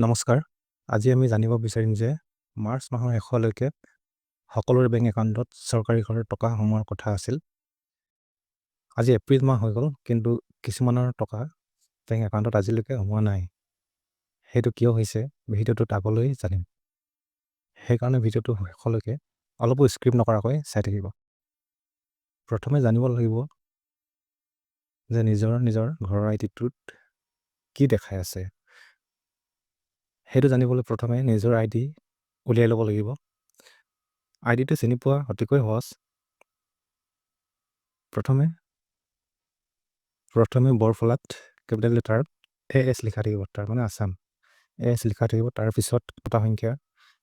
নমস্কাৰ। আজি আমি জানিব বিচাৰিম যে মাৰ্চ মাহৰ শেষলৈকে সকলোৰে বেংক একাউণ্টত চৰকাৰী ঘৰৰ টকা সোমোৱাৰ কথা আছিল। আজি এপ্ৰিল মাহ হৈ গ'ল, কিন্তু কিছুমানৰ টকা বেংক একাউণ্টত আজিলৈকে সোমোৱা নাই। সেইটো কিয় হৈছে ভিডিঅ'টোত আগলৈ জানিম। সেইকাৰণে ভিডিঅ'টো শেষলৈকে অলপো স্ক্ৰিপ্ট নকৰাকৈ চাই থাকিব। প্ৰথমে জানিব লাগিব যে নিজৰ ঘৰৰ আইডিটোত কি দেখাই আছে। সেইটো জানিবলৈ প্ৰথমে নিজৰ আইডি উলিয়াই ল'ব লাগিব। আইডিটো চিনি পোৱা অতিকৈ সহজ। প্ৰথমে বৰফলাত কেপিটেল লেটাৰত AS লিখা থাকিব, তাৰ মানে আছাম। AS লিখা থাকিব, তাৰ পিছত 9টা সংখ্যা,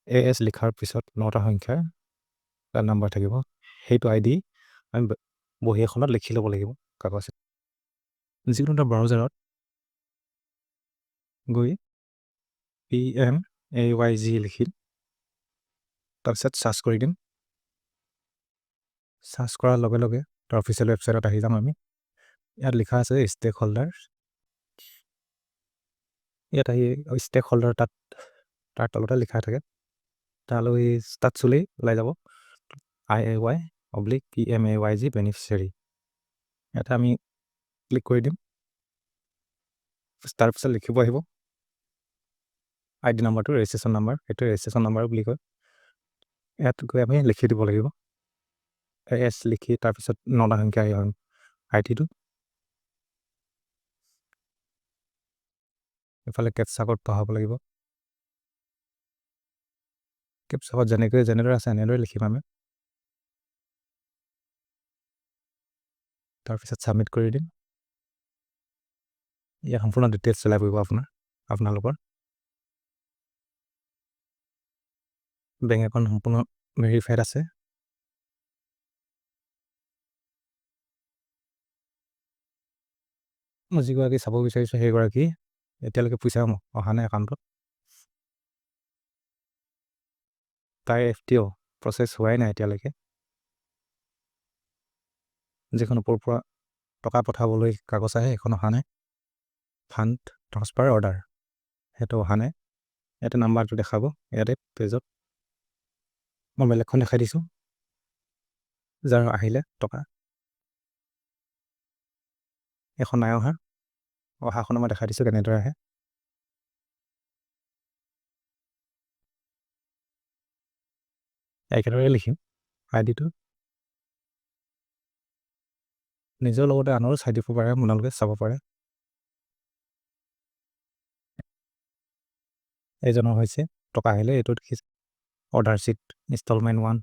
AS লিখাৰ পিছত 9টা সংখ্যাৰ তাৰ নাম্বাৰ থাকিব। সেইটো আইডি আমি বহী এখনত লিখি ল'ব লাগিব, কাগজ। যিকোনো এটা ব্ৰাউজাৰত গৈ PMAYG লিখি তাৰপিছত চাৰ্চ কৰি দিম। চাৰ্চ কৰাৰ লগে লগে তাৰ অফিচিয়েল ৱেবছাইটত আহি যাম আমি। ইয়াত লিখা আছে ষ্টেক হোল্ডাৰ। ইয়াত আহি ষ্টেক হোল্ডাৰ তাৰ তলতে লিখা থাকে। তালৈ তাত চুলেই ওলাই যাব IAY/PMAYG বেনিফিচিয়াৰী। ইয়াতে আমি ক্লিক কৰি দিম। তাৰপিছত লিখিব আহিব আইডি নাম্বাৰটো, ৰেজিষ্ট্ৰেশ্যন নাম্বাৰ। সেইটো ৰেজিষ্ট্ৰেশ্যন নাম্বাৰ বুলি কয়। ইয়াত গৈ আমি লিখি দিব লাগিব AS লিখি তাৰপিছত 9টা সংখ্যা আইডিটো। এফালে কেপচা কোড পঢ়াব লাগিব। কেপচা কোড যেনেদৰে আছে এনেদৰে লিখিম আমি। তাৰপিছত ছাবমিট কৰি দিম। ইয়াত সম্পূৰ্ণ ডিটেইলছ চলাই পৰিব আপোনালোকৰ। বেংক একাউণ্ট সম্পূৰ্ণ ভেৰিফাইড আছে। মই যিগৰাকী চাব বিচাৰিছোঁ সেইগৰাকী এতিয়ালৈকে পইচা অহা নাই একাউণ্টত। তাই FTO প্ৰচেছ হোৱাই নাই এতিয়ালৈকে। যিখন ওপৰৰ পৰা টকা পঠাবলৈ কাগজ আহে সেইখন অহা নাই। ফাণ্ড ট্ৰান্সফাৰ অৰ্ডাৰ সেইটো অহা নাই। ইয়াতে নাম্বাৰটো দেখাব। ইয়াতে পেজত মই বেলেগখন দেখাই দিছোঁ, যাৰ আহিলে টকা। এখন নাই অহাখন মই দেখাই দিছোঁ কেনেদৰে আহে। একেদৰে লিখিম আইডিটো। নিজৰ লগতে আনৰো চাই দিব পাৰে, আপোনালোকে চাব পাৰে। এইজনৰ হৈছে টকা আহিলে। এইটোত অৰ্ডাৰ শ্বীট ইনষ্টলমেণ্ট 1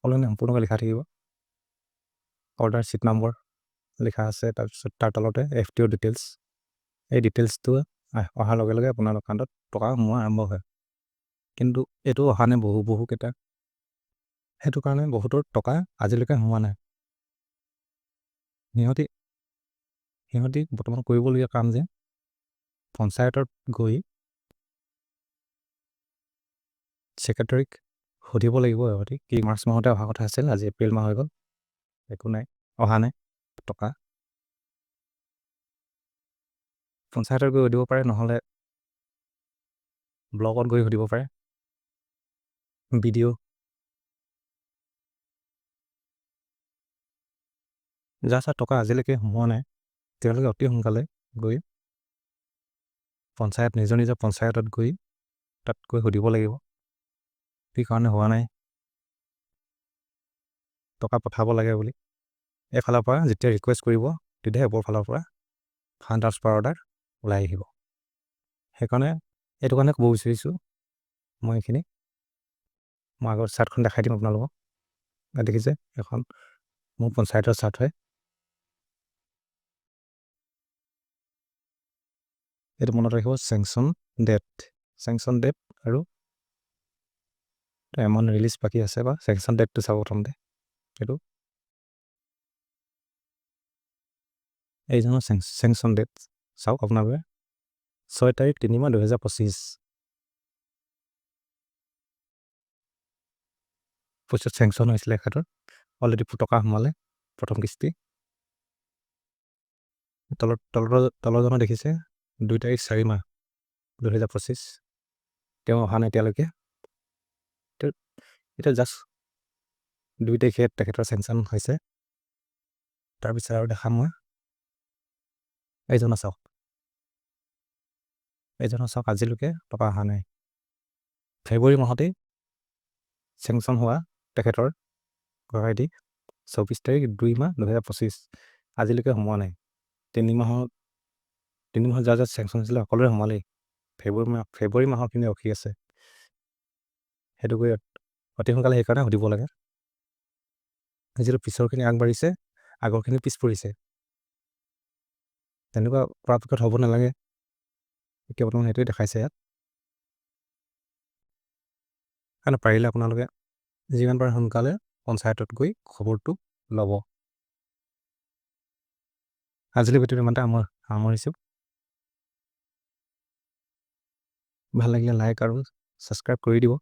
সকলোখিনি সম্পূৰ্ণকৈ লিখা থাকিব। অৰ্ডাৰ শ্বীট নম্বৰ লিখা আছে, তাৰপিছত তাৰ তলতে FTO ডিটেইলছ। এই ডিটেইলছটো অহাৰ লগে লগে আপোনাৰ একাউণ্টত টকা সোমোৱা আৰম্ভ হয়। কিন্তু এইটো অহা নাই বহুকেইটা। সেইটো কাৰণে বহুতৰ টকা আজিলৈকে সোমোৱা নাই। সিহঁতি বৰ্তমান কৰিবলগীয়া কাম যে পঞ্চায়তত গৈ ছেক্ৰেটাৰীক সুধিব লাগিব। সিহঁতি কি মাৰ্চ মাহতে অহা কথা আছিল, আজি এপ্ৰিল মাহ হৈ গ'ল, একো নাই, অহা নাই টকা। পঞ্চায়তত গৈ সুধিব পাৰে, নহ'লে ব্লকত গৈ সুধিব পাৰে, BDO। যাৰ টকা আজিলৈকে সোমোৱা নাই তেওঁলোকে অতি সোনকালে গৈ পঞ্চায়ত নিজৰ পঞ্চায়তত গৈ তাত গৈ সুধিব লাগিব কি কাৰণে হোৱা নাই, টকা পঠাব লাগে বুলি। এফালৰ পৰা যেতিয়া ৰিকুৱেষ্ট কৰিব তেতিয়াহে ওপৰ ফালৰ পৰা ফাণ্ড ট্ৰান্সফাৰ অৰ্ডাৰ ওলাই আহিব। সেইকাৰণে এইটো কাৰণে ক'ব বিচাৰিছোঁ মই আগৰ চাৰ্টখন দেখাই দিম আপোনালোকক। দেখিছে এখন মোৰ পঞ্চায়তৰ চাৰ্ট হয়। এইটো মনত ৰাখিব, চেংচন ডেট আৰু এমাউণ্ট ৰিলিজ বাকী আছে, বা চেংচন ডেটটো চাব প্ৰথমতে। এইটো এইজনৰ চেংচন ডেট চাওক আপোনালোকে, 6 তাৰিখ 3 মাহ 2025। পইচা চেংচন হৈছিলে এখেতৰ, অলৰেডি টকা সোমালে প্ৰথম কিস্তি। তলৰজনৰ দেখিছে 2 তাৰিখ 4 মাহ 2025। তেওঁ অহা নাই এতিয়ালৈকে। এতিয়া জাষ্ট 2 তাৰিখে তেখেতৰ চেংচন হৈছে। তাৰপিছত আৰু দেখাম মই এইজনৰ চাওক আজিলৈকে টকা অহা নাই। ফেব্ৰুৱাৰী মাহতেই চেংচন হোৱা তেখেতৰ আইডি 24 তাৰিখ 2 মাহ 2025 আজিলৈকে সোমোৱা নাই। 3 মাহত যাৰ চেংচন হৈছিলে সকলোৰে সোমালেই। ফেব্ৰুৱাৰী মাহৰখিনি ৰখি আছে। সেইটো কৰি অতি সোনকালে সেইকাৰণে সুধিব লাগে। যিটো পিছৰখিনি আগবাঢ়িছে আগৰখিনি পিছ পৰিছে, তেনেকুৱা পৰাপক্ষত হ'ব নালাগে। এতিয়া বৰ্তমান সেইটোৱে দেখাইছে ইয়াত। কাৰণে পাৰিলে আপোনালোকে যিমান পাৰে সোনকালে পঞ্চায়তত গৈ খবৰটো ল'ব। আজিলৈ ভিডিঅ'টো ইমানতে সামৰিছোঁ। ভাল লাগিলে লাইক আৰু ছাবস্ক্ৰাইব কৰি দিব।